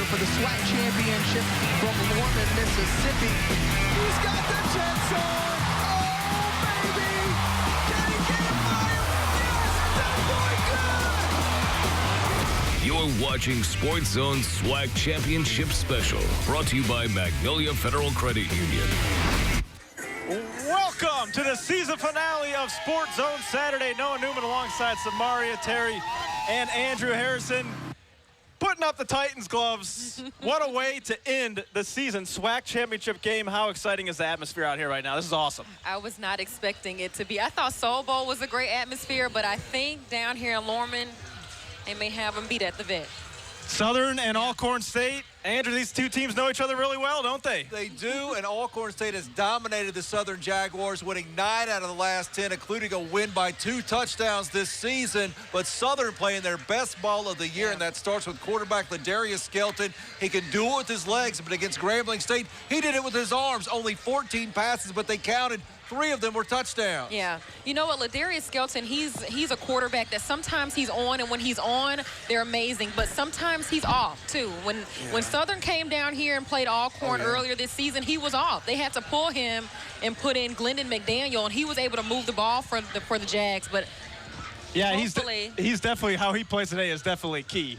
here for the SWAC Championship from Norman, Mississippi. He's got the jets on. Oh, baby. Can he get it by him? Yes, that boy good. You're watching Sports Zone SWAC Championship Special, brought to you by Magnolia Federal Credit Union. Welcome to the season finale of Sports Zone Saturday. Noah Newman alongside Samaria, Terry, and Andrew Harrison. Putting up the Titans gloves. What a way to end the season. SWAC Championship game. How exciting is the atmosphere out here right now? This is awesome. I was not expecting it to be. I thought Soul Bowl was a great atmosphere, but I think down here in Lorman, they may have them beat at the vet. Southern and Alcorn State. Andrew, these two teams know each other really well, don't they? They do, and Alcorn State has dominated the Southern Jaguars, winning 9 out of the last 10, including a win by 2 touchdowns this season. But Southern playing their best ball of the year, and that starts with quarterback Ladarius Skelton. He can do it with his legs, but against Grambling State, he did it with his arms. Only 14 passes, but they counted. 3 of them were touchdowns. Yeah. You know what, Ladarius Skelton, he's a quarterback that sometimes he's on, and when he's on, they're amazing. But sometimes he's off, too. When Southern came down here and played Alcorn earlier this season, he was off. They had to pull him and put in Glendon McDaniel, and he was able to move the ball for the Jags. But yeah, he's definitely, how he plays today is definitely key.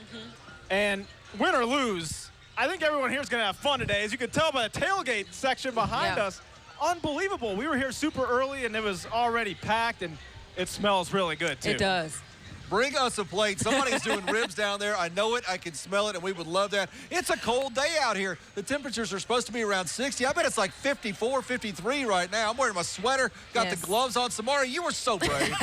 And win or lose, I think everyone here is going to have fun today. As you can tell by the tailgate section behind us, unbelievable. We were here super early, and it was already packed, and it smells really good, too. It does. Bring us a plate. Somebody's doing ribs down there. I know it. I can smell it, and we would love that. It's a cold day out here. The temperatures are supposed to be around 60. I bet it's like 54, 53 right now. I'm wearing my sweater, got the gloves on. Samara, you were so brave.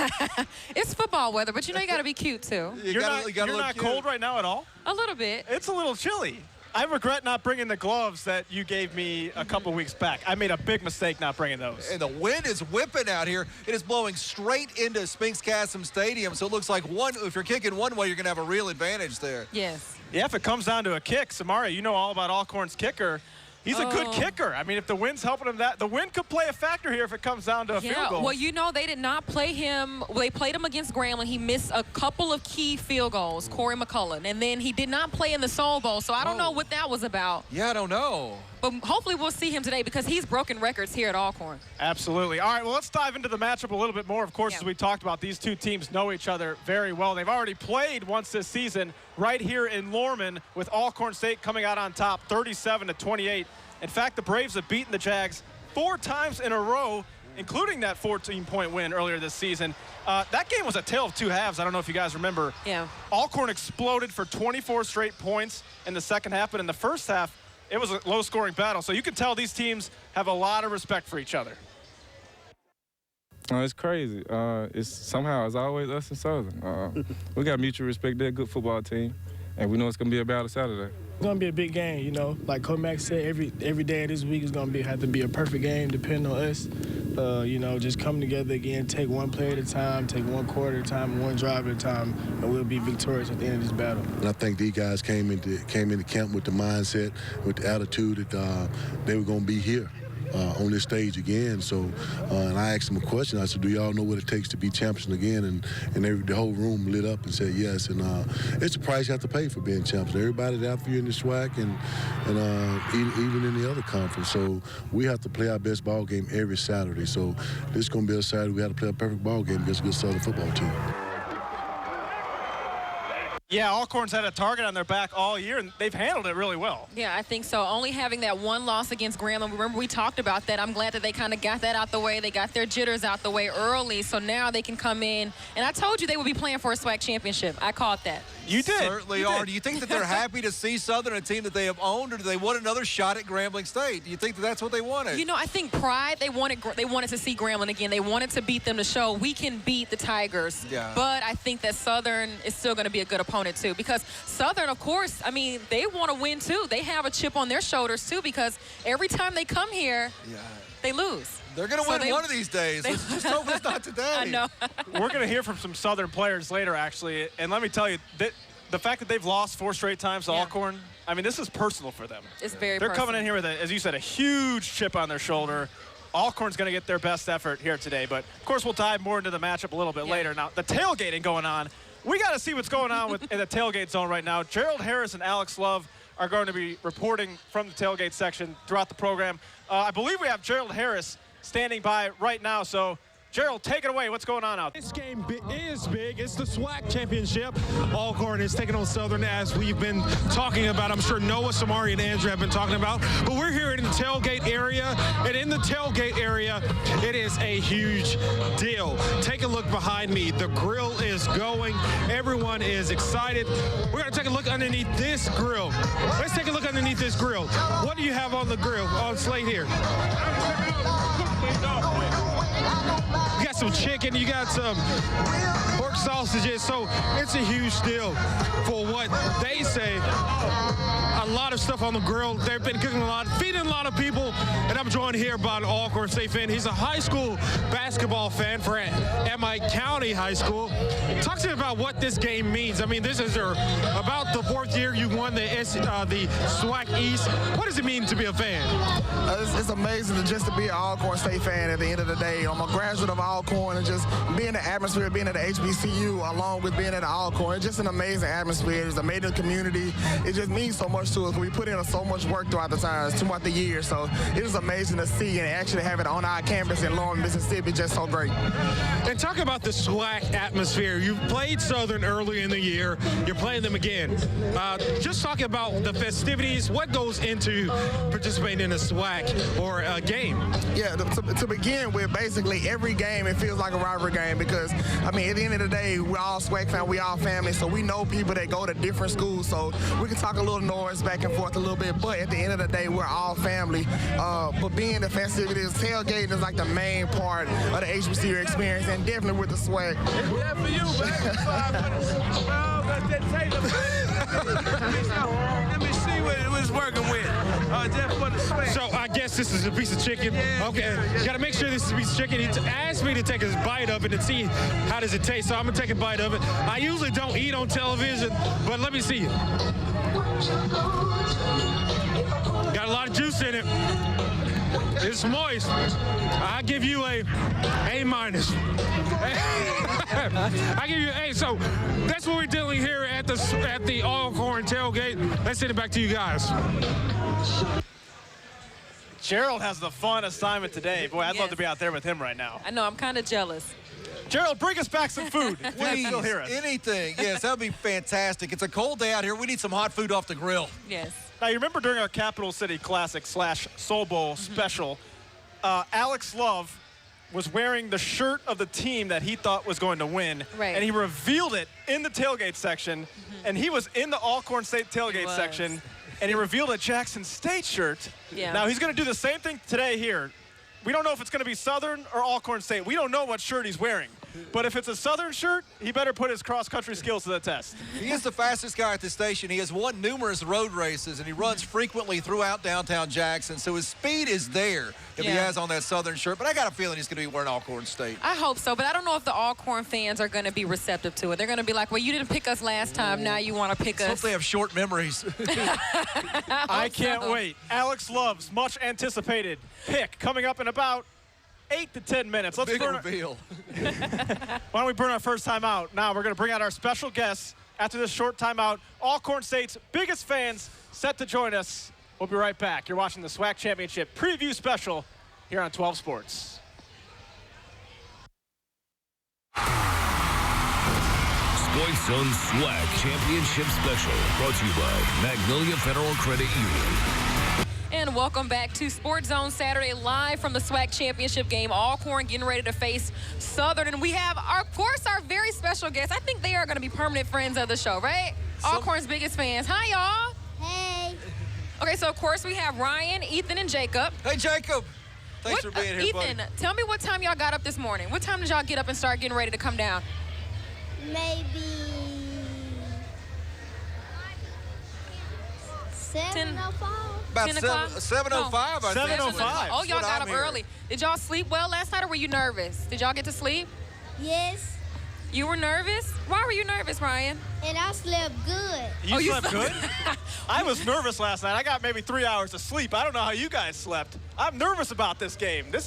It's football weather, but you know you got to be cute, too. You're not cold right now at all? A little bit. It's a little chilly. I regret not bringing the gloves that you gave me a couple weeks back. I made a big mistake not bringing those. And the wind is whipping out here. It is blowing straight into Spinks Chasm Stadium, so it looks like if you're kicking one way, you're going to have a real advantage there. Yes. Yeah, if it comes down to a kick, Samara, you know all about Alcorn's kicker. He's a good kicker. I mean, if the wind's helping him, the wind could play a factor here if it comes down to a field goal. Well, you know, they did not play him. They played him against Grambling. He missed a couple of key field goals, Corey McCullough. And then he did not play in the Soul Bowl, so I don't know what that was about. Yeah, I don't know. But hopefully we'll see him today because he's broken records here at Alcorn. Absolutely. All right, well, let's dive into the matchup a little bit more. Of course, as we talked about, these two teams know each other very well. They've already played once this season right here in Lorman, with Alcorn State coming out on top 37-28. In fact, the Braves have beaten the Jags 4 times in a row, including that 14-point win earlier this season. That game was a tale of 2 halves. I don't know if you guys remember. Yeah. Alcorn exploded for 24 straight points in the second half, but in the first half, it was a low-scoring battle. So you can tell these teams have a lot of respect for each other. It's crazy. It's always us and Southern. We got mutual respect. They're a good football team, and we know it's going to be a battle Saturday. It's going to be a big game, you know. Like Coach Mack said, every day of this week is going to have to be a perfect game, depending on us. You know, just come together again, take one play at a time, take one quarter at a time, one drive at a time, and we'll be victorious at the end of this battle. And I think these guys came into camp with the mindset, with the attitude that they were going to be here on this stage again. So, and I asked them a question. I said, do y'all know what it takes to be champions again? And the whole room lit up and said yes. And it's a price you have to pay for being champions. Everybody's out for you in the SWAC and even in the other conference. So we have to play our best ball game every Saturday. So this is going to be a Saturday we have to play a perfect ball game against a good Southern football team. Yeah, Alcorn's had a target on their back all year, and they've handled it really well. Yeah, I think so. Only having that one loss against Grambling, remember we talked about that. I'm glad that they kind of got that out the way. They got their jitters out the way early, so now they can come in. And I told you they would be playing for a SWAC championship. I called that. You did. Certainly are. Do you think that they're happy to see Southern, a team that they have owned, or do they want another shot at Grambling State? Do you think that that's what they wanted? You know, I think pride, they wanted to see Grambling again. They wanted to beat them to show we can beat the Tigers. Yeah. But I think that Southern is still going to be a good opponent, too, because Southern, of course, I mean, they want to win, too. They have a chip on their shoulders, too, because every time they come here, they lose. They're going to win one of these days. Let's just hope it's not today. I know. We're going to hear from some Southern players later, actually. And let me tell you, the fact that they've lost 4 straight times to Alcorn, I mean, this is personal for them. It's very They're personal. coming in here with, as you said, a huge chip on their shoulder. Alcorn's going to get their best effort here today. But, of course, we'll dive more into the matchup a little bit later. Now, the tailgating going on. We got to see what's going on in the tailgate zone right now. Gerald Harris and Alex Love are going to be reporting from the tailgate section throughout the program. I believe we have Gerald Harris standing by right now. So, Gerald, take it away. What's going on out there? This game is big. It's the SWAC Championship. Alcorn is taking on Southern, as we've been talking about. I'm sure Noah, Samari, and Andrew have been talking about. But we're here in the tailgate area. And in the tailgate area, it is a huge deal. Take a look behind me. The grill is going. Everyone is excited. We're going to take a look underneath this grill. Let's take a look underneath this grill. What do you have on the grill, on slate here? You got some chicken, you got some pork sausages, so it's a huge deal for what they say. A lot of stuff on the grill. They've been cooking a lot, feeding a lot of people, and I'm joined here by an Alcorn State fan. He's a high school basketball fan for Amite County High School. Talk to me about what this game means. I mean, this is about the fourth year you won the SWAC East. What does it mean to be a fan? It's amazing just to be an Alcorn State fan at the end of the day. I'm a graduate of Alcorn, and just being in the atmosphere, being at the HBCU, along with being at the Alcorn, it's just an amazing atmosphere. It's an amazing community. It just means so much to us. We put in so much work throughout the year. So it is amazing to see and actually have it on our campus in Lawrence, Mississippi. Just so great. And talk about the SWAC atmosphere. You played Southern early in the year. You're playing them again. Just talking about the festivities. What goes into participating in a SWAC or a game? Yeah, to begin with, basically every game it feels like a rivalry game because, I mean, at the end of the day, we're all SWAC fans, we all family, so we know people that go to different schools, so we can talk a little noise back and forth a little bit, but at the end of the day, we're all family. But being the festivities, tailgating is like the main part of the HBCU experience, and definitely with the SWAC. Yeah, for you, Let me see what it was working with. Just for the SWAC. So I guess this is a piece of chicken. Yeah, okay, yeah. got to make sure this is a piece of chicken. He asked me to take a bite of it and see how does it taste. So I'm gonna take a bite of it. I usually don't eat on television, but let me see. Got a lot of juice in it. It's moist. I give you a A-. I give you an A. So that's what we're dealing here at the Alcorn tailgate. Let's send it back to you guys. Gerald has the fun assignment today. Boy, I'd love to be out there with him right now. I know, I'm kind of jealous. Gerald, bring us back some food. Please, Still hear us. anything. Yes, that would be fantastic. It's a cold day out here. We need some hot food off the grill. Yes. Now, you remember during our Capital City Classic / Soul Bowl special, Alex Love was wearing the shirt of the team that he thought was going to win. Right. And he revealed it in the tailgate section. And he was in the Alcorn State tailgate section. And he revealed a Jackson State shirt. Yeah. Now, he's going to do the same thing today here. We don't know if it's going to be Southern or Alcorn State. We don't know what shirt he's wearing. But if it's a Southern shirt, he better put his cross-country skills to the test. He is the fastest guy at the station. He has won numerous road races, and he runs frequently throughout downtown Jackson. So his speed is there if he has on that Southern shirt. But I got a feeling he's going to be wearing Alcorn State. I hope so, but I don't know if the Alcorn fans are going to be receptive to it. They're going to be like, well, you didn't pick us last time. Now you want to pick us. Hope they have short memories. I can't wait. Alex Love's much anticipated pick coming up in about 8 to 10 minutes. Let's Big reveal. Why don't we burn our first time out? Now we're going to bring out our special guests after this short timeout. Alcorn State's biggest fans set to join us. We'll be right back. You're watching the SWAC Championship preview special here on 12 Sports. Sports Zone SWAC Championship Special, brought to you by Magnolia Federal Credit Union. And welcome back to Sports Zone Saturday, live from the SWAC Championship game. Alcorn getting ready to face Southern. And we have, of course, our very special guests. I think they are going to be permanent friends of the show, right? Alcorn's biggest fans. Hi, y'all. Hey. Okay, so, of course, we have Ryan, Ethan, and Jacob. Hey, Jacob. Thanks for being here, Ethan, buddy. tell me what time y'all got up this morning. What time did y'all get up and start getting ready to come down? Maybe 7:05. About 10 o'clock? 7:05, I think. 7:05. Oh, y'all That's what got I'm up hearing. early. Did y'all sleep well last night, or were you nervous? Did y'all get to sleep? Yes, You were nervous? Why were you nervous, Ryan? and I slept good. You slept good? I was nervous last night. I got maybe 3 hours of sleep. I don't know how you guys slept. I'm nervous about this game. Is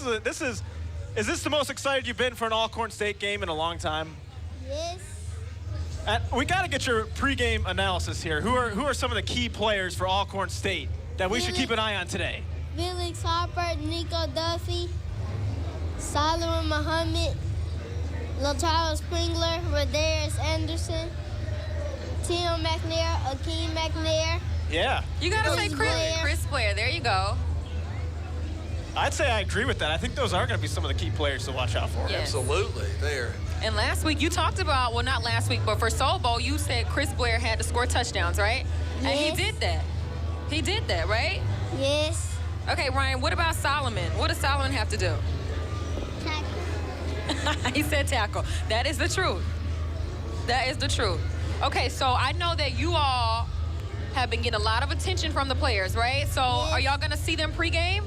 this the most excited you've been for an Alcorn State game in a long time? Yes. We got to get your pregame analysis here. Who are some of the key players for Alcorn State that we should keep an eye on today? Felix Harper, Nico Duffy, Solomon Muhammad, Latrell Springler, Rodarius Anderson, Tim McNair, Akeem McNair. Yeah. You got to say Chris Blair. There you go. I'd say I agree with that. I think those are going to be some of the key players to watch out for. Yes. Absolutely, there. And last week you talked about, well, not last week, but for Soul Bowl, you said Chris Blair had to score touchdowns, right? Yes. And he did that. He did that, right? Yes. Okay, Ryan, what about Solomon? What does Solomon have to do? Tackle. He said tackle. That is the truth. That is the truth. Okay, so I know that you all have been getting a lot of attention from the players, right? So are y'all going to see them pregame?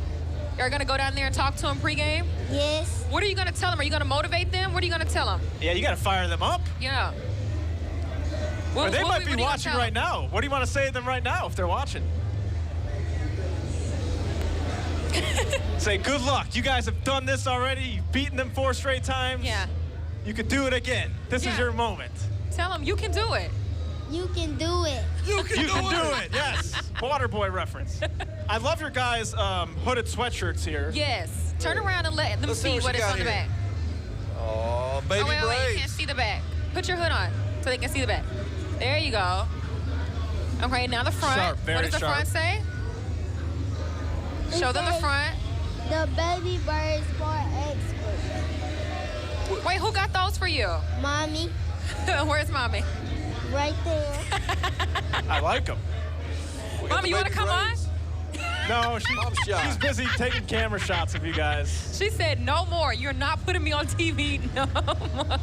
You're going to go down there and talk to them pregame? Yes. What are you going to tell them? Are you going to motivate them? What are you going to tell them? Yeah, you got to fire them up. Yeah. Or they might be watching right now. What do you want to say to them right now if they're watching? Say, good luck. You guys have done this already. You've beaten them 4 straight times. Yeah. You could do it again. This is your moment. Tell them you can do it. You can do it. You can do it. Yes. Waterboy reference. I love your guys' hooded sweatshirts here. Yes. Turn around and let them see what is on the back. Oh, baby wait, Braves. you can't see the back. Put your hood on so they can see the back. There you go. Okay, now the front. Sharp, very what does the sharp. front say? Show them the front. The baby bird sport expert. Wait, who got those for you? Mommy. Where's Mommy? Right there. I like them. Mommy, you want to come on? No, she's busy taking camera shots of you guys. She said, no more. You're not putting me on TV. No more.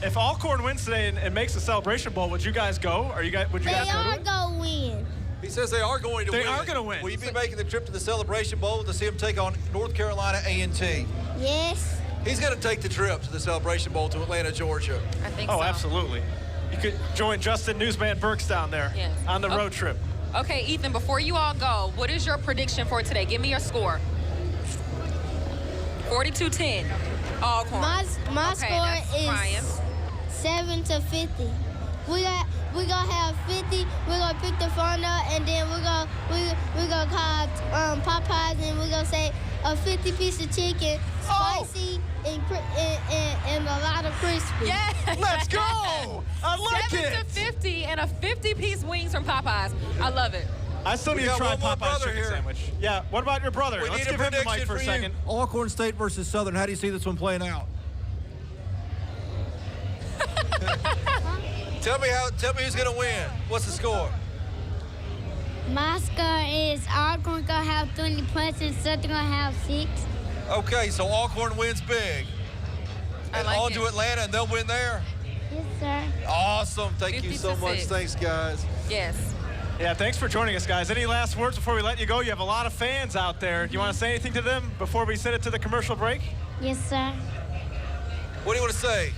If Alcorn wins today and makes the Celebration Bowl, would you guys go? Would you guys go to it? They are going to win. He says they are going to win. They are going to win. Will you be making the trip to the Celebration Bowl to see him take on North Carolina A&T? Yes. He's going to take the trip to the Celebration Bowl to Atlanta, Georgia. I think so. Oh, absolutely. You could join Justin Newsman Burks down there on the road trip. Okay, Ethan, before you all go, what is your prediction for today? Give me your score. 42-10. Alcorn. My score is Ryan. 7-50. We're gonna have 50. We're gonna pick the phone up, and then we're gonna call Popeyes, and we're gonna say a 50-piece of chicken, spicy and a lot of crispy. Yeah. Let's go. I like it. 7-50 and a 50-piece wings from Popeyes. I love it. I still need to try Popeye's chicken sandwich. Yeah. What about your brother? We Let's need give a him the mic prediction for a second. Alcorn State versus Southern. How do you see this one playing out? Tell me who's gonna win. What's the score? My score is Alcorn gonna have 20 points and Southern gonna have 6. Okay, so Alcorn wins big. I And like on it. to Atlanta, and they'll win there. Yes, sir. Awesome. Thank you so much. 50-6. Thanks, guys. Yes. Yeah, thanks for joining us, guys. Any last words before we let you go? You have a lot of fans out there. Do you want to say anything to them before we send it to the commercial break? Yes, sir. What do you want to say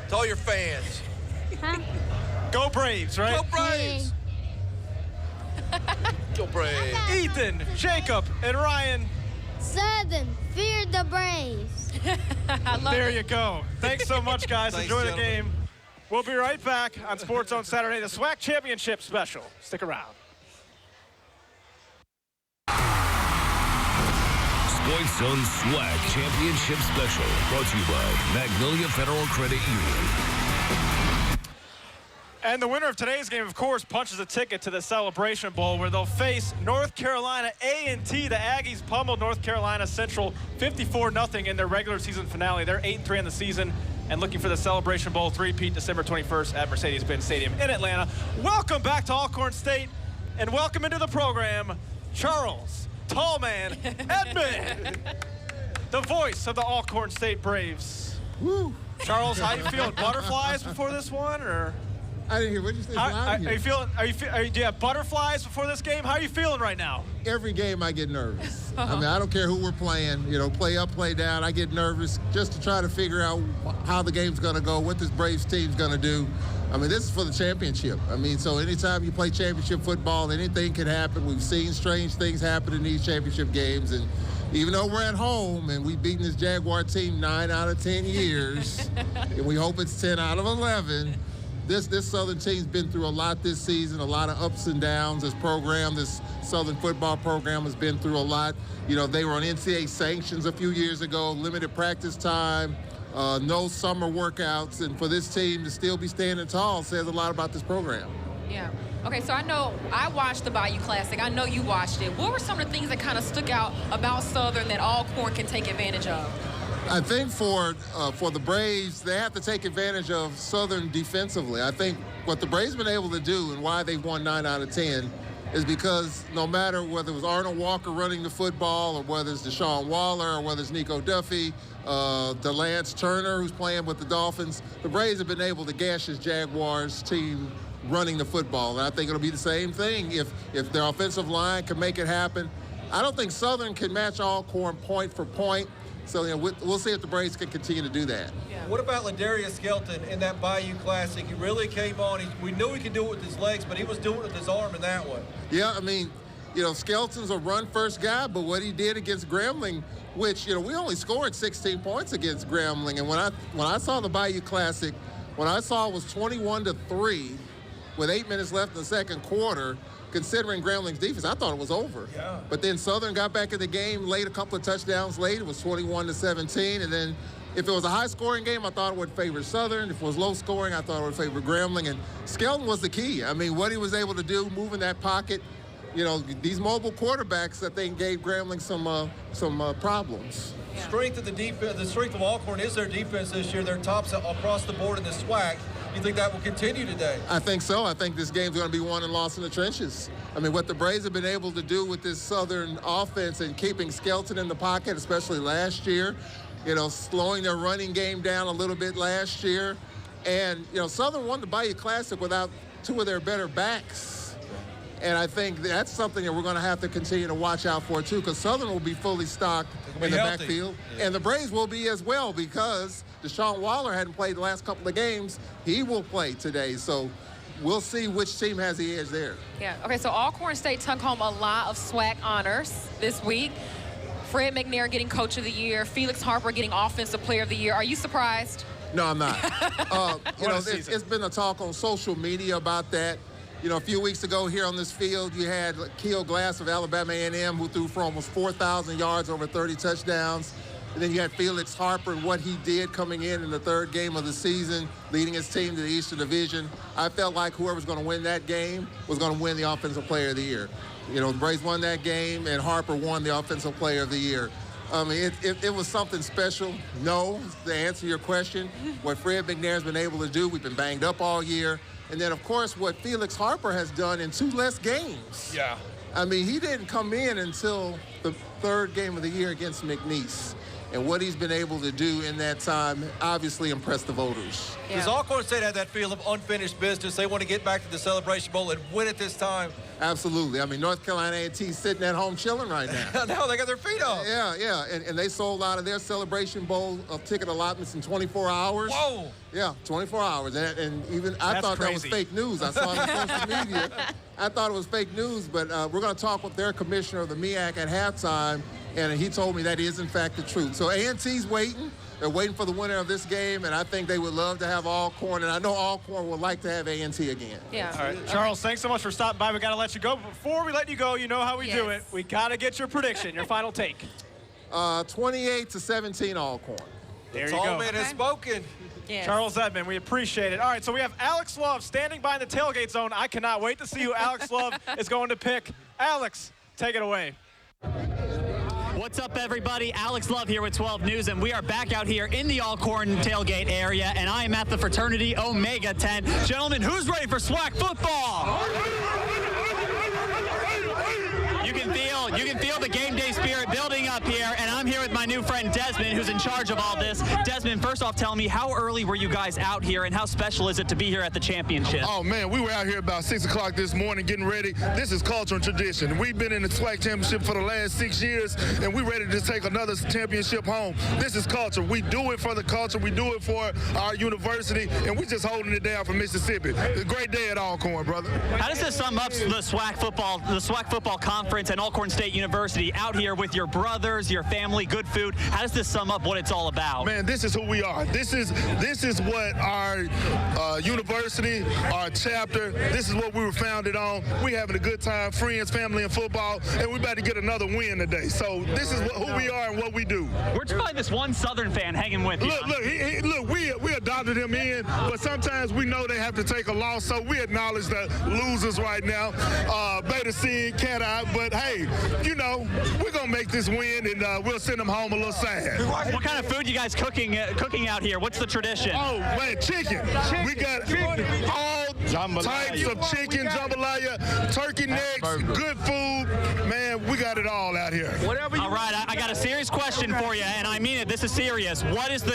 to all your fans? Huh? Go Braves, right? Go Braves! Go Braves. Ethan, Jacob, and Ryan. Southern, fear the Braves. I love There it. you go. Thanks so much, guys. Thanks, Enjoy the gentlemen. game. We'll be right back on Sports Zone Saturday, the SWAC Championship special. Stick around. Sports Zone SWAC Championship Special, brought to you by Magnolia Federal Credit Union. And the winner of today's game, of course, punches a ticket to the Celebration Bowl, where they'll face North Carolina A&T. The Aggies pummeled North Carolina Central 54-0 in their regular season finale. They're 8-3 in the season and looking for the Celebration Bowl three-peat December 21st at Mercedes-Benz Stadium in Atlanta. Welcome back to Alcorn State, and welcome into the program, Charles Tallman Edmond, the voice of the Alcorn State Braves. Woo. Charles, how you feeling? Butterflies before this one, or? I didn't hear what you said. Are you feeling? Do you have butterflies before this game? How are you feeling right now? Every game I get nervous. I mean, I don't care who we're playing. You know, play up, play down. I get nervous just to try to figure out how the game's going to go, what this Braves team's going to do. I mean, this is for the championship. I mean, so anytime you play championship football, anything can happen. We've seen strange things happen in these championship games, and even though we're at home and we've beaten this Jaguar team 9 out of 10 years, and we hope it's 10 out of 11, this Southern team's been through a lot this season, a lot of ups and downs. This Southern football program has been through a lot. You know, they were on NCAA sanctions a few years ago, limited practice time, no summer workouts, and for this team to still be standing tall says a lot about this program. Yeah. Okay, so I know I watched the Bayou Classic. I know you watched it. What were some of the things that kind of stuck out about Southern that Alcorn can take advantage of? I think for the Braves, they have to take advantage of Southern defensively. I think what the Braves have been able to do and why they've won 9 out of 10 is because no matter whether it was Arnold Walker running the football or whether it's Deshaun Waller or whether it's Nico Duffy, DeLance Turner, who's playing with the Dolphins, the Braves have been able to gash this Jaguars team running the football. And I think it'll be the same thing if their offensive line can make it happen. I don't think Southern can match Alcorn point for point. So we'll see if the Braves can continue to do that. Yeah. What about Ladarius Skelton in that Bayou Classic? He really came on. We knew he could do it with his legs, but he was doing it with his arm in that one. Yeah, I mean, Skelton's a run-first guy, but what he did against Grambling, which, we only scored 16 points against Grambling. And when I saw the Bayou Classic, what I saw was 21-3 with 8 minutes left in the second quarter. Considering Grambling's defense, I thought it was over. Yeah. But then Southern got back in the game late, a couple of touchdowns late. It was 21-17. And then if it was a high-scoring game, I thought it would favor Southern. If it was low-scoring, I thought it would favor Grambling. And Skelton was the key. I mean, what he was able to do, moving that pocket, these mobile quarterbacks, I think gave Grambling some problems. Yeah. Strength of the defense, the strength of Alcorn is their defense this year. They're tops across the board in the SWAC. You think that will continue today? I think so. I think this game's going to be won and lost in the trenches. I mean, what the Braves have been able to do with this Southern offense and keeping Skelton in the pocket, especially last year, slowing their running game down a little bit last year. And, Southern won the Bayou Classic without 2 of their better backs. And I think that's something that we're going to have to continue to watch out for, too, because Southern will be fully stocked in the backfield. Yeah. And the Braves will be as well because Deshaun Waller hadn't played the last couple of games. He will play today. So we'll see which team has the edge there. Yeah. Okay, so Alcorn State took home a lot of SWAC honors this week. Fred McNair getting Coach of the Year, Felix Harper getting Offensive Player of the Year. Are you surprised? No, I'm not. It's been a talk on social media about that. A few weeks ago here on this field, you had Keel Glass of Alabama A&M who threw for almost 4,000 yards, over 30 touchdowns. And then you had Felix Harper and what he did coming in the third game of the season, leading his team to the Eastern Division. I felt like whoever's going to win that game was going to win the Offensive Player of the Year. The Braves won that game, and Harper won the Offensive Player of the Year. I mean, it was something special. No, to answer your question, what Fred McNair's been able to do, we've been banged up all year. And then, of course, what Felix Harper has done in 2 less games. Yeah. I mean, he didn't come in until the third game of the year against McNeese. And what he's been able to do in that time obviously impressed the voters. Yeah. Does Alcorn State have that feel of unfinished business? They want to get back to the Celebration Bowl and win it this time? Absolutely. I mean, North Carolina A&T sitting at home chilling right now. No, they got their feet up. Yeah. And they sold out of their Celebration Bowl ticket allotments in 24 hours. Whoa. Yeah, 24 hours. And even I thought that was fake news. I saw it on social media. I thought it was fake news, but we're going to talk with their commissioner of the MEAC at halftime, and he told me that is, in fact, the truth. So A&T's waiting. They're waiting for the winner of this game, and I think they would love to have Alcorn, and I know Alcorn would like to have A&T again. Yeah. All right, Charles, thanks so much for stopping by. We got to let you go. But before we let you go, you know how we do it. We got to get your prediction, your final take. 28-17 Alcorn. There you go. Tall man has spoken. Yes. Charles Edmond, we appreciate it. All right, so we have Alex Love standing by in the tailgate zone. I cannot wait to see who Alex Love is going to pick. Alex, take it away. What's up, everybody? Alex Love here with 12 News, and we are back out here in the Alcorn tailgate area, and I am at the Fraternity Omega tent. Gentlemen, who's ready for SWAC football? You can feel the game day spirit building up here, and I'm here with my new friend Desmond, who's in charge coverage of all this. Desmond, first off, tell me, how early were you guys out here, and how special is it to be here at the championship? Oh, man, we were out here about 6 o'clock this morning getting ready. This is culture and tradition. We've been in the SWAC Championship for the last 6 years, and we're ready to take another championship home. This is culture. We do it for the culture. We do it for our university, and we're just holding it down for Mississippi. It's a great day at Alcorn, brother. How does this sum up the SWAC football conference and Alcorn State University out here with your brothers, your family, good food? How does this sum up what it's all about? Man, this is who we are. This is what our university, our chapter, this is what we were founded on. We having a good time, friends, family, and football, and we're about to get another win today. So this is who we are and what we do. Where'd you find this one Southern fan hanging with you? Look, we adopted him in, but sometimes we know they have to take a loss, so we acknowledge the losers right now. Beta Sig, Cat Eye, but hey, you know, we're going to make this win, and we'll send them home a little sad. What kind of food you guys cooking out here? What's the tradition? Oh, man, chicken. We got all types of chicken, jambalaya, turkey necks, good food. Man, we got it all out here. All right, I got a serious question for you, and I mean it. This is serious. What is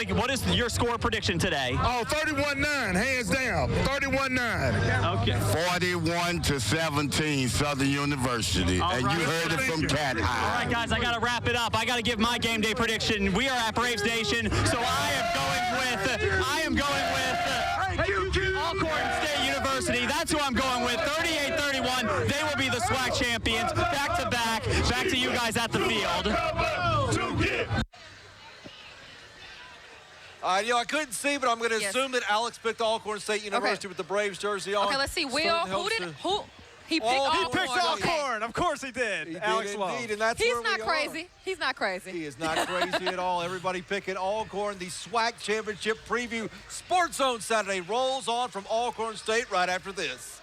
your score prediction today? Oh, 31-9, hands down. 31-9. Okay. 41-17, Southern University. All and right. you heard it from Cat Eye. All right, guys, I got to wrap it up. I got to give my game day prediction. We are at Braves Nation, so I am going with Alcorn State University. That's who I'm going with. 38-31. They will be the SWAC champions. Back to back. Back to you guys at the field. I couldn't see, but I'm going to assume that Alex picked Alcorn State University with the Braves jersey on. Okay, let's see. Will, who? He picked Alcorn. Of course he did. He Alex did Love. indeed, and that's He's where not we crazy. are. He's not crazy. He is not crazy at all. Everybody picking Alcorn. The SWAC Championship preview. Sports Zone Saturday rolls on from Alcorn State right after this.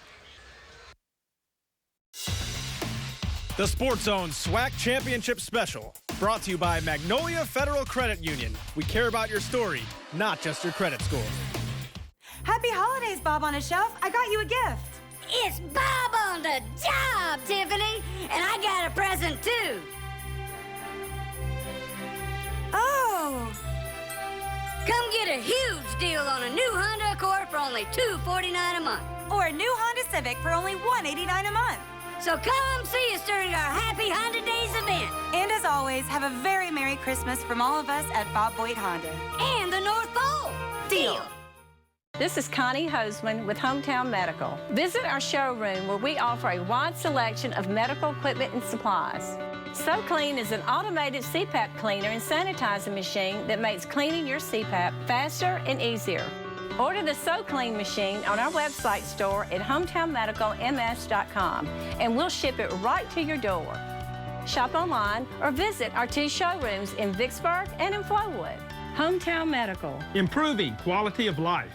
The Sports Zone SWAC Championship Special, brought to you by Magnolia Federal Credit Union. We care about your story, not just your credit score. Happy holidays, Bob on a Shelf. I got you a gift. It's Bob on the job, Tiffany, and I got a present too. Oh. Come get a huge deal on a new Honda Accord for only $249 a month. Or a new Honda Civic for only $189 a month. So come see us during our Happy Honda Days event. And as always, have a very Merry Christmas from all of us at Bob Boyd Honda. And the North Pole. Deal. This is Connie Hoseman with Hometown Medical. Visit our showroom where we offer a wide selection of medical equipment and supplies. SoClean is an automated CPAP cleaner and sanitizer machine that makes cleaning your CPAP faster and easier. Order the SoClean machine on our website store at hometownmedicalms.com and we'll ship it right to your door. Shop online or visit our 2 showrooms in Vicksburg and in Flowood. Hometown Medical. Improving quality of life.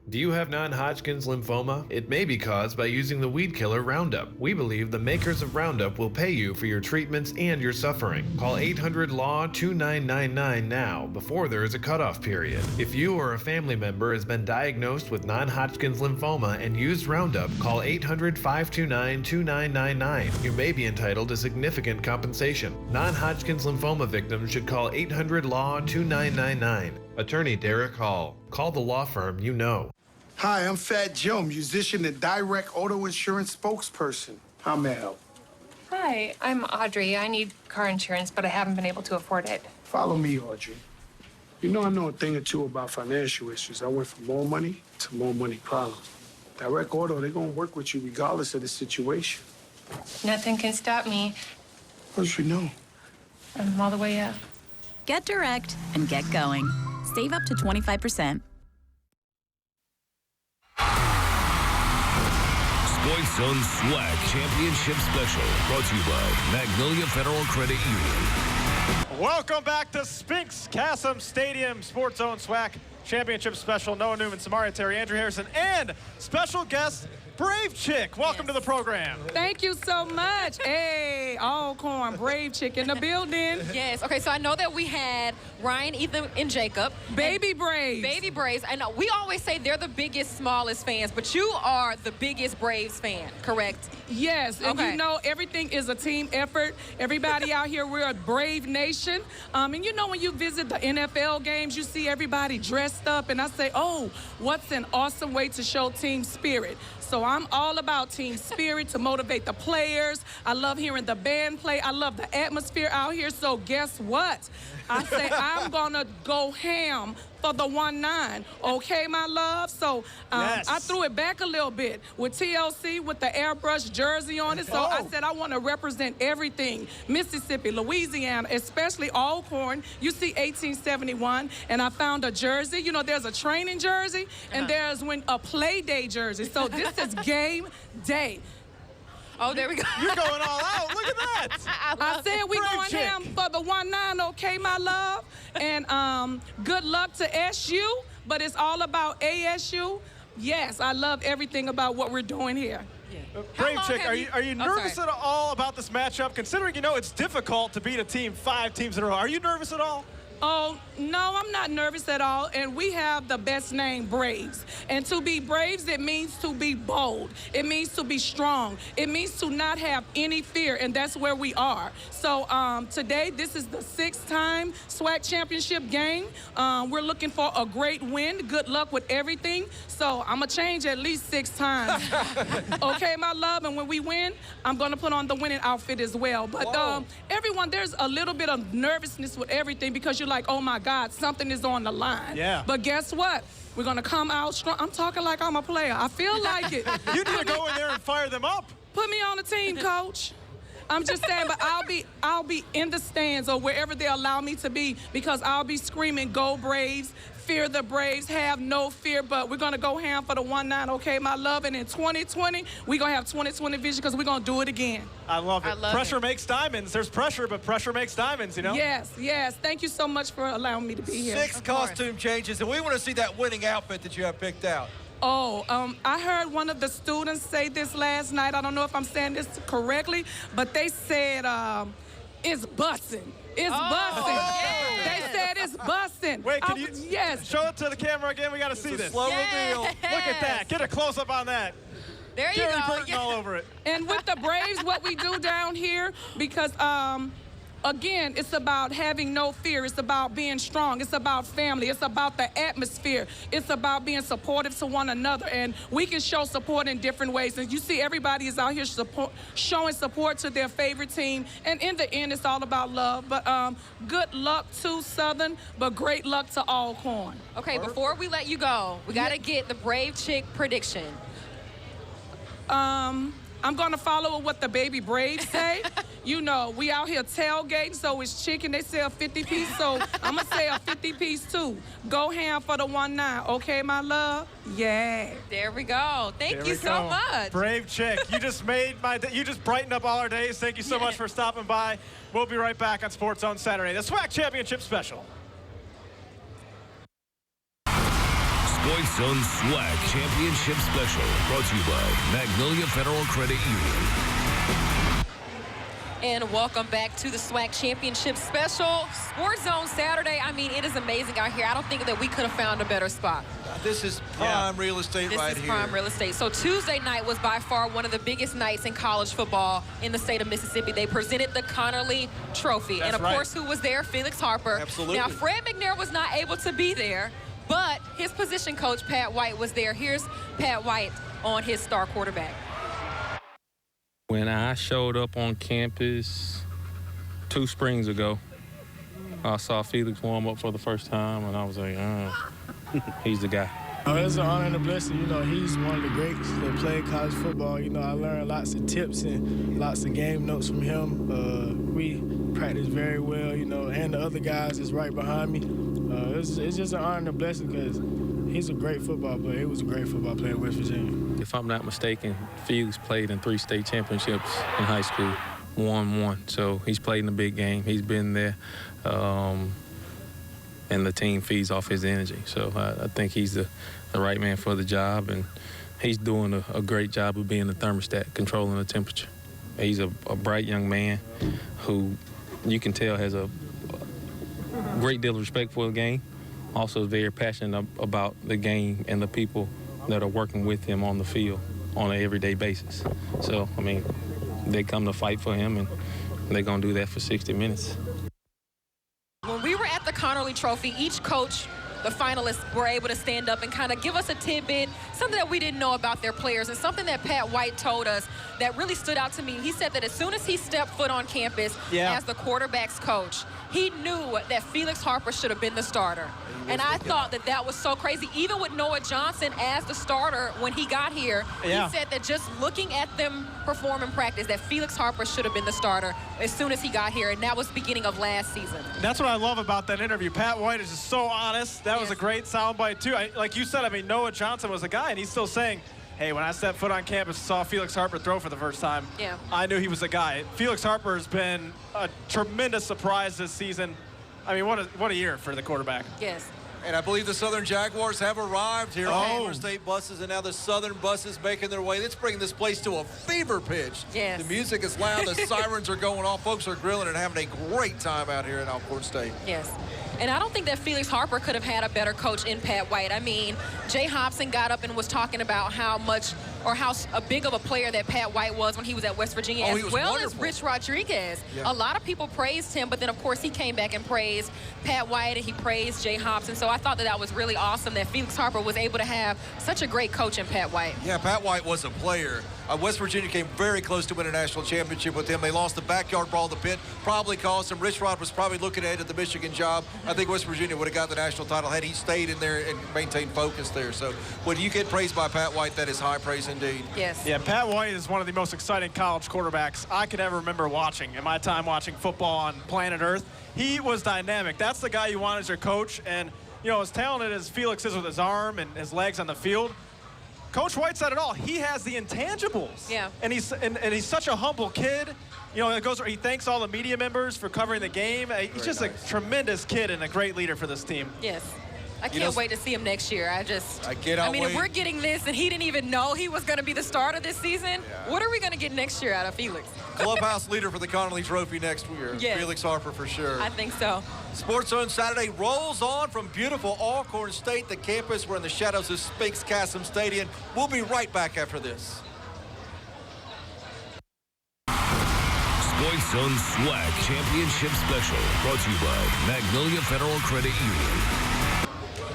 Do you have non-Hodgkin's lymphoma? It may be caused by using the weed killer Roundup. We believe the makers of Roundup will pay you for your treatments and your suffering. Call 800-LAW-2999 now, before there is a cutoff period. If you or a family member has been diagnosed with non-Hodgkin's lymphoma and used Roundup, call 800-529-2999. You may be entitled to significant compensation. Non-Hodgkin's lymphoma victims should call 800-LAW-2999. Attorney Derek Hall. Call the law firm you know. Hi, I'm Fat Joe, musician and direct auto insurance spokesperson. How may I help? Hi, I'm Audrey. I need car insurance, but I haven't been able to afford it. Follow me, Audrey. You know I know a thing or two about financial issues. I went from more money to more money problems. Direct auto, they're gonna work with you regardless of the situation. Nothing can stop me. How did you know? I'm all the way up. Get direct and get going. Save up to 25%. Sports Zone SWAC Championship Special, brought to you by Magnolia Federal Credit Union. Welcome back to Spinks Chasm Stadium, Sports Zone SWAC Championship special. Noah Newman, Samaria Terry, Andrew Harrison, and special guest, Brave Chick. Welcome to the program. Thank you so much. Hey, Alcorn, Brave Chick in the building. Yes. Okay, so I know that we had Ryan, Ethan, and Jacob. Baby Braves. Baby Braves. And we always say they're the biggest, smallest fans, but you are the biggest Braves fan, correct? Yes, and Okay. you know everything is a team effort. Everybody out here, we're a Brave nation. And you know when you visit the NFL games, you see everybody dressed up, and I say, oh, what's an awesome way to show team spirit. So I'm all about team spirit to motivate the players. I love hearing the band play. I love the atmosphere out here. So guess what? I say I'm gonna go ham for the 1-9. Okay, my love? So Yes. I threw it back a little bit with TLC with the airbrush jersey on it. So I said I want to represent everything. Mississippi, Louisiana, especially Alcorn. You see 1871, and I found a jersey. You know, there's a training jersey, and there's a play day jersey. So this is game day. Oh, there we go. You're going all out. Look at that. I said we Brave going Chick. ham for the 1-9, okay, my love? And good luck to SU, but it's all about ASU. Yes, I love everything about what we're doing here. Brave long Chick, have are you nervous at all about this matchup, considering you know it's difficult to beat a team 5 teams in a row? Are you nervous at all? Oh, no, I'm not nervous at all. And we have the best name, Braves. And to be Braves, it means to be bold. It means to be strong. It means to not have any fear, and that's where we are. So today, this is the 6th time SWAC Championship game. We're looking for a great win. Good luck with everything. So I'm going to change at least 6 times. Okay, my love? And when we win, I'm going to put on the winning outfit as well. But everyone, there's a little bit of nervousness with everything because you're like, oh, my God, something is on the line. Yeah. But guess what? We're going to come out strong. I'm talking like I'm a player. I feel like it. You need to go in there and fire them up. Put me on the team, coach. I'm just saying, but I'll be in the stands or wherever they allow me to be because I'll be screaming, go Braves, fear the Braves, have no fear, but we're going to go ham for the 1-9, okay, my love? And in 2020, we're going to have 2020 vision because we're going to do it again. I love it. I love Pressure it. makes diamonds. There's pressure, but pressure makes diamonds, you know? Yes, yes. Thank you so much for allowing me to be here. 6 costume changes, and we want to see that winning outfit that you have picked out. Oh, I heard one of the students say this last night. I don't know if I'm saying this correctly, but they said it's bussin'. It's bussin'. yeah. They said it's bussin'. Wait, can you yes. show it to the camera again? We got to see this. Slow reveal. Look at that. Get a close-up on that. There you Gary go. Burton all over it. And with the Braves, what we do down here, because again, it's about having no fear. It's about being strong. It's about family. It's about the atmosphere. It's about being supportive to one another. And we can show support in different ways. And you see everybody is out here showing support to their favorite team. And in the end, it's all about love. But good luck to Southern, but great luck to Alcorn. Okay, before we let you go, we got to get the Brave Chick prediction. I'm going to follow what the baby Braves say. You know, we out here tailgating, so it's chicken. They sell 50-piece, so I'm going to say a 50-piece too. Go ham for the 1-9. Okay, my love? Yeah. There we go. Thank you so much. Brave Chick. You just made you just brightened up all our days. Thank you so much for stopping by. We'll be right back on Sports Zone Saturday, the SWAC Championship Special. Sports Zone SWAC Championship Special, brought to you by Magnolia Federal Credit Union. And welcome back to the SWAC Championship Special. Sports Zone Saturday. I mean, it is amazing out here. I don't think that we could have found a better spot. This is prime real estate right here. This is prime real estate. So Tuesday night was by far one of the biggest nights in college football in the state of Mississippi. They presented the Connerly Trophy. That's and, of course, who was there? Felix Harper. Absolutely. Now, Fred McNair was not able to be there, but his position coach, Pat White, was there. Here's Pat White on his star quarterback. When I showed up on campus 2 springs ago, I saw Felix warm up for the first time, and I was like, he's the guy. It's an honor and a blessing. You know, he's one of the greats that played college football. You know, I learned lots of tips and lots of game notes from him. We practice very well, you know, and the other guys is right behind me. It's just an honor and a blessing because he's a great football player. He was a great football player in West Virginia. If I'm not mistaken, Felix played in 3 state championships in high school, won 1. So he's played in a big game. He's been there. and the team feeds off his energy. So I think he's the right man for the job, and he's doing a great job of being the thermostat, controlling the temperature. He's a bright young man who you can tell has a great deal of respect for the game, also is very passionate about the game and the people that are working with him on the field on an everyday basis. So, I mean, they come to fight for him, and they're going to do that for 60 minutes. When we were at the Connerly Trophy, each coach, the finalists, were able to stand up and kind of give us a tidbit, something that we didn't know about their players, and something that Pat White told us that really stood out to me. He said that as soon as he stepped foot on campus as the quarterback's coach, he knew that Felix Harper should have been the starter. And I thought that that was so crazy. Even with Noah Johnson as the starter when he got here, he said that just looking at them perform in practice, that Felix Harper should have been the starter as soon as he got here, and that was beginning of last season. That's what I love about that interview. Pat White is just so honest. That was a great soundbite, too. Like you said, I mean, Noah Johnson was a guy, and he's still saying, hey, when I stepped foot on campus and saw Felix Harper throw for the first time, I knew he was the guy. Felix Harper has been a tremendous surprise this season. I mean, what a year for the quarterback. Yes. And I believe the Southern Jaguars have arrived here on Florida State buses, and now the Southern buses making their way. Let's bring this place to a fever pitch. Yes. The music is loud. The sirens are going off. Folks are grilling and having a great time out here at Alcorn State. Yes. And I don't think that Felix Harper could have had a better coach in Pat White. I mean, Jay Hobson got up and was talking about how much or how big of a player that Pat White was when he was at West Virginia, as well as Rich Rodriguez. A lot of people praised him, but then, of course, he came back and praised Pat White, and he praised Jay Hobson. So I thought that that was really awesome that Felix Harper was able to have such a great coach in Pat White. Yeah, Pat White was a player. West Virginia came very close to winning a national championship with him. They lost the backyard brawl. The pit probably cost him. Rich Rod was probably looking ahead at the Michigan job. I think West Virginia would have got the national title had he stayed in there and maintained focus there. So when you get praised by Pat White, that is high praise indeed. Yes. Yeah, Pat White is one of the most exciting college quarterbacks I could ever remember watching in my time watching football on planet Earth. He was dynamic. That's the guy you want as your coach. And, you know, as talented as Felix is with his arm and his legs on the field, Coach White said it all. He has the intangibles. Yeah. And he's such a humble kid. You know, he thanks all the media members for covering the game. He's just a tremendous kid and a great leader for this team. Yes. I can't wait to see him next year. I mean, if we're getting this and he didn't even know he was going to be the starter this season, what are we going to get next year out of Felix? Clubhouse leader for the Connerly Trophy next year. Yes. Felix Harper for sure. I think so. Sports Zone Saturday rolls on from beautiful Alcorn State. The campus, we're in the shadows of Spinks Chasm Stadium. We'll be right back after this. Sports Zone SWAC Championship Special, brought to you by Magnolia Federal Credit Union.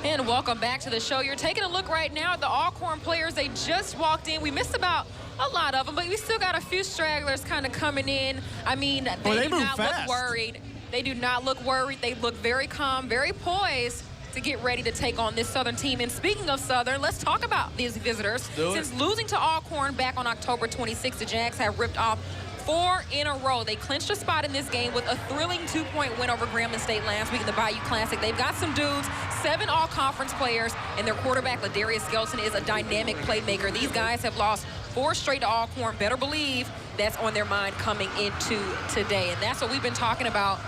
And welcome back to the show. You're taking a look right now at the Alcorn players. They just walked in. We missed about a lot of them, but we still got a few stragglers kind of coming in. I mean, they do not look worried. They do not look worried. They look very calm, very poised to get ready to take on this Southern team. And speaking of Southern, let's talk about these visitors. Since losing to Alcorn back on October 26th, the Jags have ripped off 4 in a row. They clinched a spot in this game with a thrilling 2-point win over Grambling State last week in the Bayou Classic. They've got some dudes, 7 all-conference players, and their quarterback, Ladarius Skelton, is a dynamic playmaker. These guys have lost 4 straight to Alcorn. Better believe that's on their mind coming into today. And that's what we've been talking about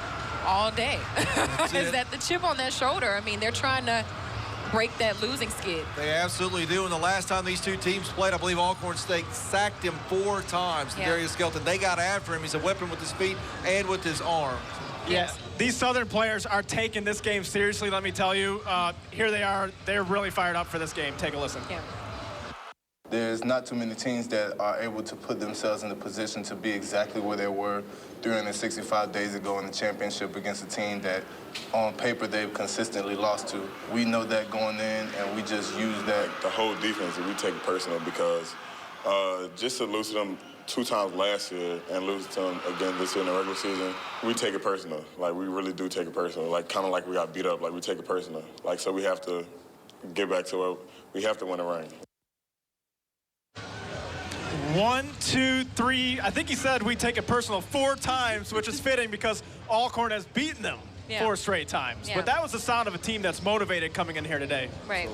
all day. Is that the chip on their shoulder? I mean, they're trying to break that losing skid. They absolutely do. And the last time these two teams played, I believe Alcorn State sacked him 4 times. Darius Skelton, they got after him. He's a weapon with his feet and with his arm. Yeah, these Southern players are taking this game seriously, let me tell you. Here they are. They're really fired up for this game. Take a listen. Yeah. There's not too many teams that are able to put themselves in the position to be exactly where they were during the 65 days ago in the championship against a team that, on paper, they've consistently lost to. We know that going in, and we just use that. The whole defense, we take it personal because just to lose to them 2 times last year and lose to them again this year in the regular season, we take it personal. Like, we really do take it personal. Like, kind of like we got beat up. Like, we take it personal. Like, so we have to get back to where we have to win a ring. 1, 2, 3. I think he said we take it personal 4 times, which is fitting because Alcorn has beaten them 4 straight times. But that was the sound of a team that's motivated coming in here today. Right.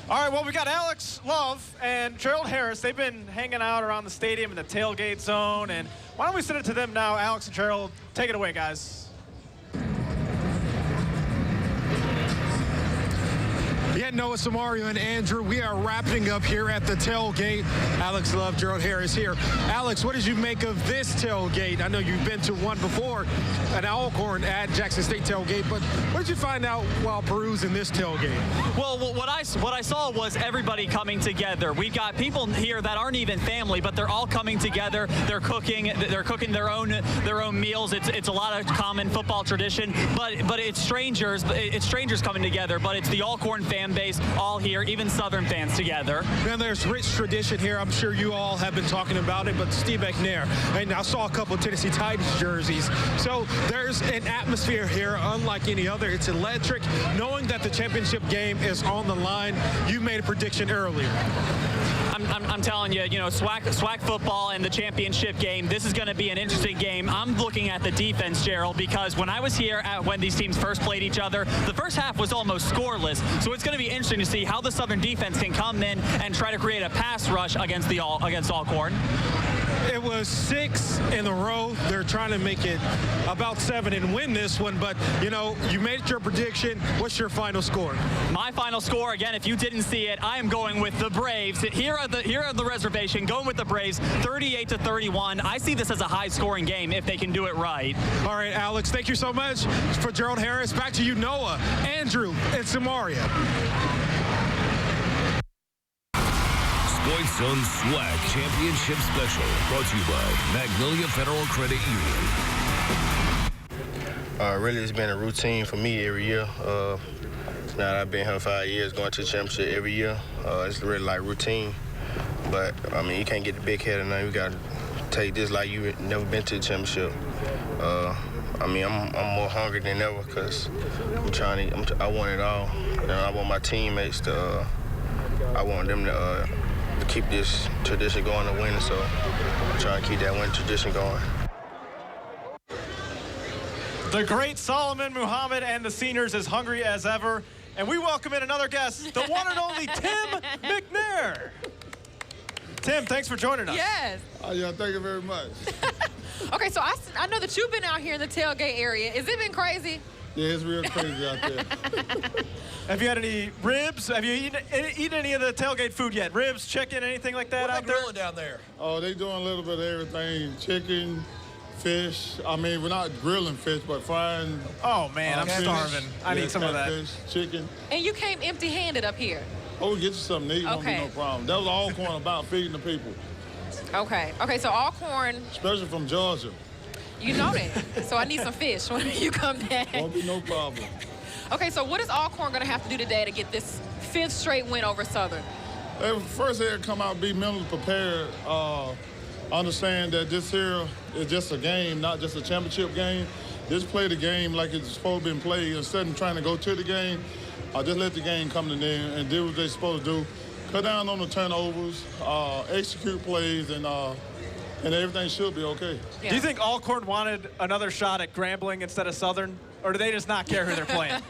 All right, well, we got Alex Love and Gerald Harris. They've been hanging out around the stadium in the tailgate zone. And why don't we send it to them now, Alex and Gerald. Take it away, guys. again, Noah Samario and Andrew. We are wrapping up here at the tailgate. Alex Love, Gerald Harris here. Alex, what did you make of this tailgate? I know you've been to one before, an Alcorn at Jackson State tailgate, but what did you find out while perusing this tailgate? Well, what I saw was everybody coming together. We've got people here that aren't even family, but they're all coming together. They're cooking their own meals. It's a lot of common football tradition, but it's strangers. It's strangers coming together, but it's the Alcorn fan base all here, even Southern fans together. Man, there's rich tradition here. I'm sure you all have been talking about it, but Steve McNair, and I saw a couple of Tennessee Titans jerseys. So there's an atmosphere here unlike any other. It's electric. Knowing that the championship game is on the line, you made a prediction earlier. I'm telling you, SWAC football and the championship game, this is going to be an interesting game. I'm looking at the defense, Gerald, because when I was here when these teams first played each other, the first half was almost scoreless. So it's going to be interesting to see how the Southern defense can come in and try to create a pass rush against Alcorn. It was 6 in a row. They're trying to make it about 7 and win this one, but you made your prediction. What's your final score? My final score, again, if you didn't see it, I am going with the Braves. Here at the reservation, going with the Braves, 38-31. I see this as a high-scoring game if they can do it right. All right, Alex, thank you so much. For Gerald Harris, back to you, Noah, Andrew, and Samaria. Scoi's Own SWAC Championship Special, brought to you by Magnolia Federal Credit Union. Really, it's been a routine for me every year. Now that I've been here 5 years, going to the championship every year, it's really like routine. But, I mean, you can't get the big head and now you got to take this like you never been to the championship. I mean, I'm more hungry than ever because I want it all. I want my teammates to, I want them to keep this tradition going and win, so I'm trying to keep that winning tradition going. The great Solomon Muhammad and the seniors as hungry as ever. And we welcome in another guest, the one and only Tim McNair. Tim, thanks for joining us. Yes. Yeah, thank you very much. Okay, so I know that you've been out here in the tailgate area. Has it been crazy? Yeah, it's real crazy out there. Have you had any ribs? Have you eaten any of the tailgate food yet? Ribs, chicken, anything like that out there? What are they grilling down there? Oh, they doing a little bit of everything. Chicken, fish. I mean, we're not grilling fish, but frying. Oh, man, I'm starving. I need some of that. Fish, chicken. And you came empty-handed up here. Oh, we'll get you something to eat. Okay. Won't be no problem. That was Alcorn about feeding the people. Okay. Okay, so Alcorn. Especially from Georgia. You know that. So I need some fish when you come back. Won't be no problem. Okay, so what is Alcorn going to have to do today to get this 5th straight win over Southern? They first had to come out and be mentally prepared. Understand that this here is just a game, not just a championship game. Just play the game like it's supposed to be played. Instead of trying to go to the game, just let the game come to them and do what they're supposed to do. Cut down on the turnovers, execute plays, and everything should be okay. Yeah. Do you think Alcorn wanted another shot at Grambling instead of Southern, or do they just not care who they're playing?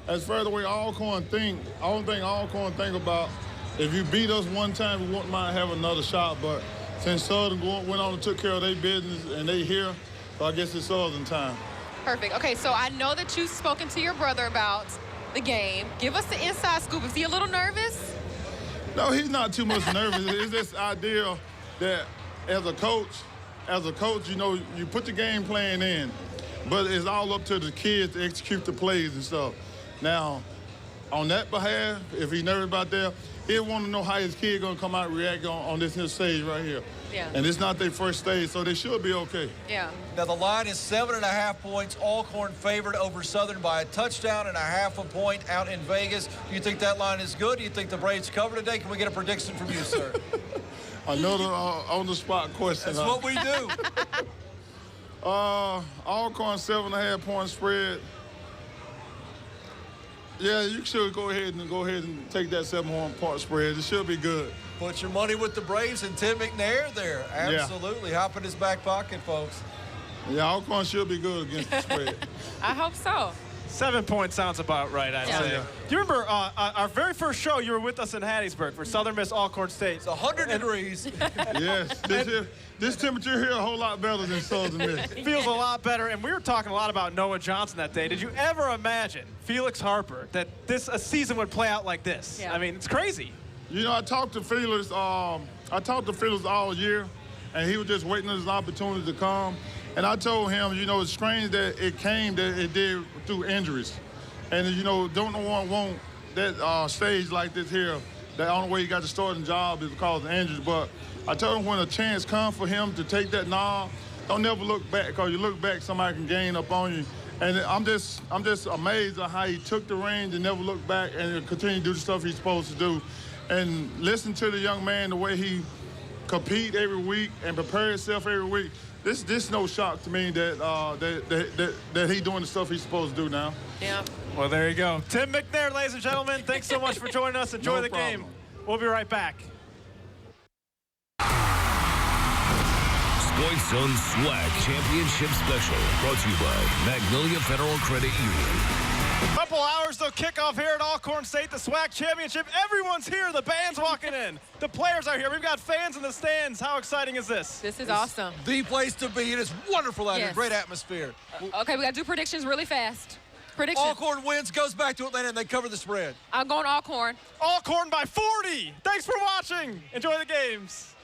As far as the way Alcorn think, I don't think Alcorn think about if you beat us one time, we wouldn't mind having another shot. But since Southern went on and took care of their business and they here, so I guess it's Southern time. Perfect. Okay, so I know that you've spoken to your brother about the game. Give us the inside scoop. Is he a little nervous? No, he's not too much nervous. It's this idea that as a coach, you put the game plan in, but it's all up to the kids to execute the plays and stuff. Now, on that behalf, if he's nervous about that, he'll want to know how his kid going to come out and react on this here stage right here. Yeah. And it's not their first stage, so they should be okay. Yeah. Now, the line is 7.5 points. Alcorn favored over Southern by a touchdown and a half a point out in Vegas. Do you think that line is good? Do you think the Braves cover today? Can we get a prediction from you, sir? Another on-the-spot question. That's what we do. Alcorn 7.5 point spread. Yeah, you should go ahead and take that 7 point spread. It should be good. Put your money with the Braves and Tim McNair there. Absolutely. Yeah. Hop in his back pocket, folks. Yeah, Alcorn should be good against the spread. I hope so. 7 points sounds about right, I'd say. Yeah. Do you remember our very first show? You were with us in Hattiesburg for Southern Miss Alcorn State. It's 100 degrees. Yes, this temperature here a whole lot better than Southern Miss. Feels a lot better, and we were talking a lot about Noah Johnson that day. Did you ever imagine, Felix Harper, that a season would play out like this? Yeah. I mean, it's crazy. You know, I talked to Felix all year, and he was just waiting on his opportunity to come. And I told him, you know, it's strange that it did through injuries. And, you know, don't no one want that stage like this here. The only way he got the starting job is because of injuries. But I told him when a chance comes for him to take that nod, don't never look back, because you look back, somebody can gain up on you. And I'm just amazed at how he took the reins and never looked back and continued to do the stuff he's supposed to do. And listen to the young man, the way he compete every week and prepare himself every week. This no shock to me that he doing the stuff he's supposed to do now. Yeah. Well, there you go. Tim McNair, ladies and gentlemen, thanks so much for joining us. Enjoy the game. We'll be right back. Sports Zone SWAC Championship Special, brought to you by Magnolia Federal Credit Union. Couple hours till kickoff here at Alcorn State, the SWAC Championship. Everyone's here. The band's walking in. The players are here. We've got fans in the stands. How exciting is this? This is awesome. The place to be. It is wonderful out here. Yes. Great atmosphere. Okay, we got to do predictions really fast. Prediction. Alcorn wins, goes back to Atlanta, and they cover the spread. I'm going Alcorn. Alcorn by 40. Thanks for watching. Enjoy the games.